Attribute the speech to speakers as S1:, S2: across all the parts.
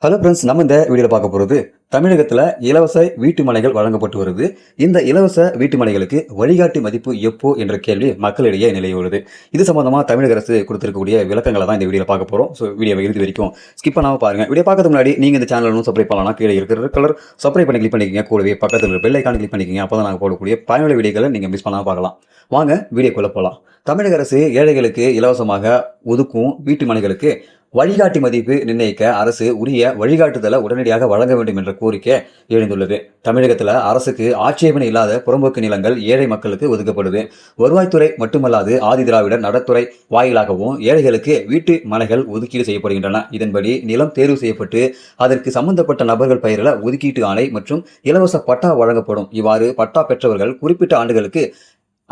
S1: Hello friends, நம்ம இந்த வீடியோவில் பார்க்க போகிறது தமிழகத்தில் இலவச வீட்டு மனைகள் வழங்கப்பட்டு வருது. இந்த இலவச வீட்டு மனைகளுக்கு வழிகாட்டி மதிப்பு எப்போ என்ற கேள்வி மக்களிடையே நிலையுள்ளது. இது சம்பந்தமாக தமிழக அரசு கொடுத்திருக்கக்கூடிய விளக்கங்களை தான் இந்த வீடியோவில் பார்க்க போகிறோம். ஸோ வீடியோவை இறுதி வரைக்கும் ஸ்கிப் பண்ணாமல் பாருங்கள். வீடியோ பார்க்கறதுக்கு முன்னாடி நீங்கள் இந்த சேனலும் சப்ஸ்கிரைப் பண்ணலாம். கீழே இருக்கிற கலர் சப்ஸ்கிரைப் பண்ணி கிளிக் பண்ணிக்கங்க. கூடவே பக்கத்தில் இருக்கிற பெல் ஐக்கான் கிளிக் பண்ணிக்கங்க. அப்போ தான் நாங்கள் போடக்கூடிய பயனுள்ள வீடியோக்களை நீங்கள் மிஸ் பண்ணாமல் பார்க்கலாம். வாங்க வீடியோக்குள்ளே போகலாம். தமிழக அரசு ஏழைகளுக்கு இலவசமாக ஒதுக்கும் வீட்டு மனைகளுக்கு வழிகாட்டி மதிப்பு நிர்ணயிக்க அரசு உரிய வழிகாட்டுதலை உடனடியாக வழங்க வேண்டும் என்ற கோரிக்கை எழுந்துள்ளது. தமிழகத்தில் அரசுக்கு ஆட்சேபனை இல்லாத புறம்போக்கு நிலங்கள் ஏழை மக்களுக்கு ஒதுக்கப்படுது. வருவாய்த்துறை மட்டுமல்லாது ஆதி திராவிடர் நலத்துறை வாயிலாகவும் ஏழைகளுக்கு வீட்டு மனைகள் ஒதுக்கீடு செய்யப்படுகின்றன. இதன்படி நிலம் தேர்வு செய்யப்பட்டு அதற்கு சம்பந்தப்பட்ட நபர்கள் பெயரில் ஒதுக்கீட்டு ஆணை மற்றும் இலவச பட்டா வழங்கப்படும். இவ்வாறு பட்டா பெற்றவர்கள் குறிப்பிட்ட ஆண்டுகளுக்கு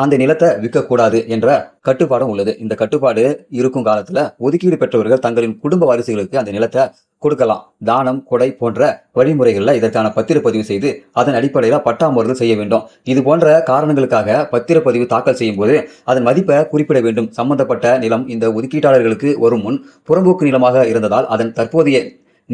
S1: அந்த நிலத்தை விற்கக்கூடாது என்ற கட்டுப்பாடும் உள்ளது. இந்த கட்டுப்பாடு இருக்கும் காலத்துல ஒதுக்கீடு பெற்றவர்கள் தங்களின் குடும்ப வாரிசுகளுக்கு அந்த நிலத்தை கொடுக்கலாம். தானம், கொடை போன்ற வழிமுறைகள்ல இதற்கான பத்திரப்பதிவு செய்து அதன் அடிப்படையில பட்டா முறையில் செய்ய வேண்டும். இது போன்ற காரணங்களுக்காக பத்திரப்பதிவு தாக்கல் செய்யும் போது அதன் மதிப்பை குறிப்பிட வேண்டும். சம்பந்தப்பட்ட நிலம் இந்த ஒதுக்கீட்டாளர்களுக்கு வரும் முன் புறம்போக்கு நிலமாக இருந்ததால் அதன் தற்போதைய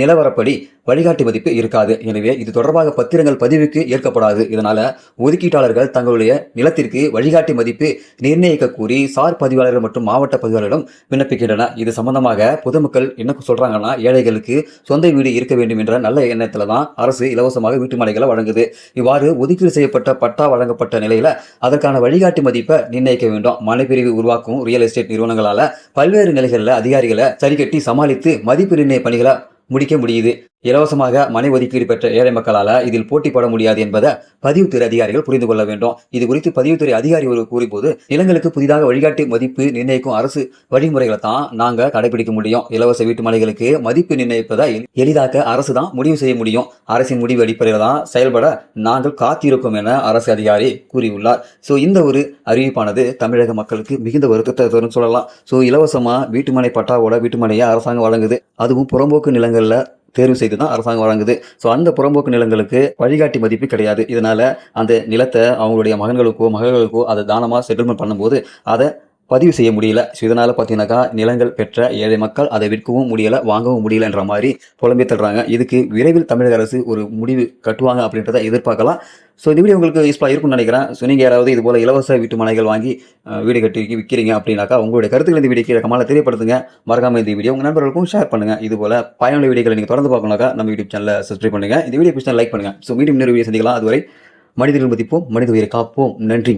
S1: நிலவரப்படி வழிகாட்டி மதிப்பு இருக்காது. எனவே இது தொடர்பாக பத்திரங்கள் பதிவுக்கு ஏற்கப்படாது. இதனால ஒதுக்கீட்டாளர்கள் தங்களுடைய நிலத்திற்கு வழிகாட்டி மதிப்பு நிர்ணயிக்க கூறி சார் பதிவாளர்கள் மற்றும் மாவட்ட பதிவாளர்களிடம் விண்ணப்பிக்கின்றனர். இது சம்பந்தமாக பொதுமக்கள் என்ன சொல்றாங்கன்னா, ஏழைகளுக்கு சொந்த வீடு இருக்க வேண்டும் என்ற நல்ல எண்ணத்துல தான் அரசு இலவசமாக வீட்டு மனைகளை வழங்குது. இவ்வாறு ஒதுக்கீடு செய்யப்பட்ட பட்டா வழங்கப்பட்ட நிலையில அதற்கான வழிகாட்டி மதிப்பை நிர்ணயிக்க வேண்டும். மனைப்பிரிவு உருவாக்கும் ரியல் எஸ்டேட் நிறுவனங்களால பல்வேறு நிலைகளில் அதிகாரிகளை சரிகட்டி சமாளித்து மதிப்பு நிர்ணய பணிகளை முடிக்க முடியுது. இலவசமாக மனை ஒதுக்கீடு பெற்ற ஏழை மக்களால் இதில் போட்டி போட முடியாது என்பதை பதிவுத்துறை அதிகாரிகள் புரிந்து கொள்ள வேண்டும். இது குறித்து பதிவுத்துறை அதிகாரி ஒரு கூறியபோது, நிலங்களுக்கு புதிதாக வழிகாட்டி மதிப்பு நிர்ணயிக்கும் அரசு வழிமுறைகளை தான் நாங்கள் கடைபிடிக்க முடியும். இலவச வீட்டு மனைகளுக்கு மதிப்பு நிர்ணயிப்பதை எளிதாக்க அரசு தான் முடிவு செய்ய முடியும். அரசின் முடிவு அடிப்படையில் தான் செயல்பட நாங்கள் காத்திருக்கோம் என அரசு அதிகாரி கூறியுள்ளார். ஸோ இந்த ஒரு அறிவிப்பானது தமிழக மக்களுக்கு மிகுந்த வருத்தத்தை தரும் சொல்லலாம். ஸோ இலவசமா வீட்டுமனை பட்டாவோட வீட்டுமனையை அரசாங்கம் வழங்குது. அதுவும் புறம்போக்கு நிலங்களில் தேர்வு செய்து தான் அரசாங்கம் வழங்குது. ஸோ அந்த புறம்போக்கு நிலங்களுக்கு வழிகாட்டி மதிப்பு கிடையாது. இதனால அந்த நிலத்தை அவங்களுடைய மகன்களுக்கோ மகள்களுக்கோ அதை தானமாக செட்டில்மெண்ட் பண்ணும்போது அதை பதிவு செய்ய முடியல. ஸோ இதனால் பார்த்தீங்கன்னாக்கா நிலங்கள் பெற்ற ஏழை மக்கள் அதை விற்கவும் முடியலை, வாங்கவும் முடியலைன்ற மாதிரி புலம்பி தள்ளுறாங்க. இதுக்கு விரைவில் தமிழக அரசு ஒரு முடிவு கட்டுவாங்க அப்படின்றத எதிர்பார்க்கலாம். ஸோ இந்த வீடியோ உங்களுக்கு யூஸ்ஃபுல்லாக இருக்கும்னு நினைக்கிறேன். ஸோ நீங்கள் யாராவது இது போல் இலவச வீட்டு மனைகள் வாங்கி வீடு கட்டி விற்கிறீங்க அப்படின்னாக்கா உங்களுடைய கருத்துக்கள் இந்த வீடியோக்கு கமெண்ட்ல தெரியப்படுத்துங்க. மறக்காம இந்த வீடியோ உங்கள் நண்பர்களுக்கும் ஷேர் பண்ணுங்கள். இது போல் பயனுள்ள வீடியோக்களை நீங்கள் தொடர்ந்து பார்க்கணும்னாக்கா நம்ம யூடியூப் சேனலை சப்ஸ்கிரைப் பண்ணுங்கள். இந்த வீடியோ பிடிச்சா லைக் பண்ணுங்கள். ஸோ மீண்டும் இன்னொரு வீடியோ சந்திக்கலாம். அதுவரை மனிதர்கள் மதிப்போம், மனித உயிரை காப்போம். நன்றி.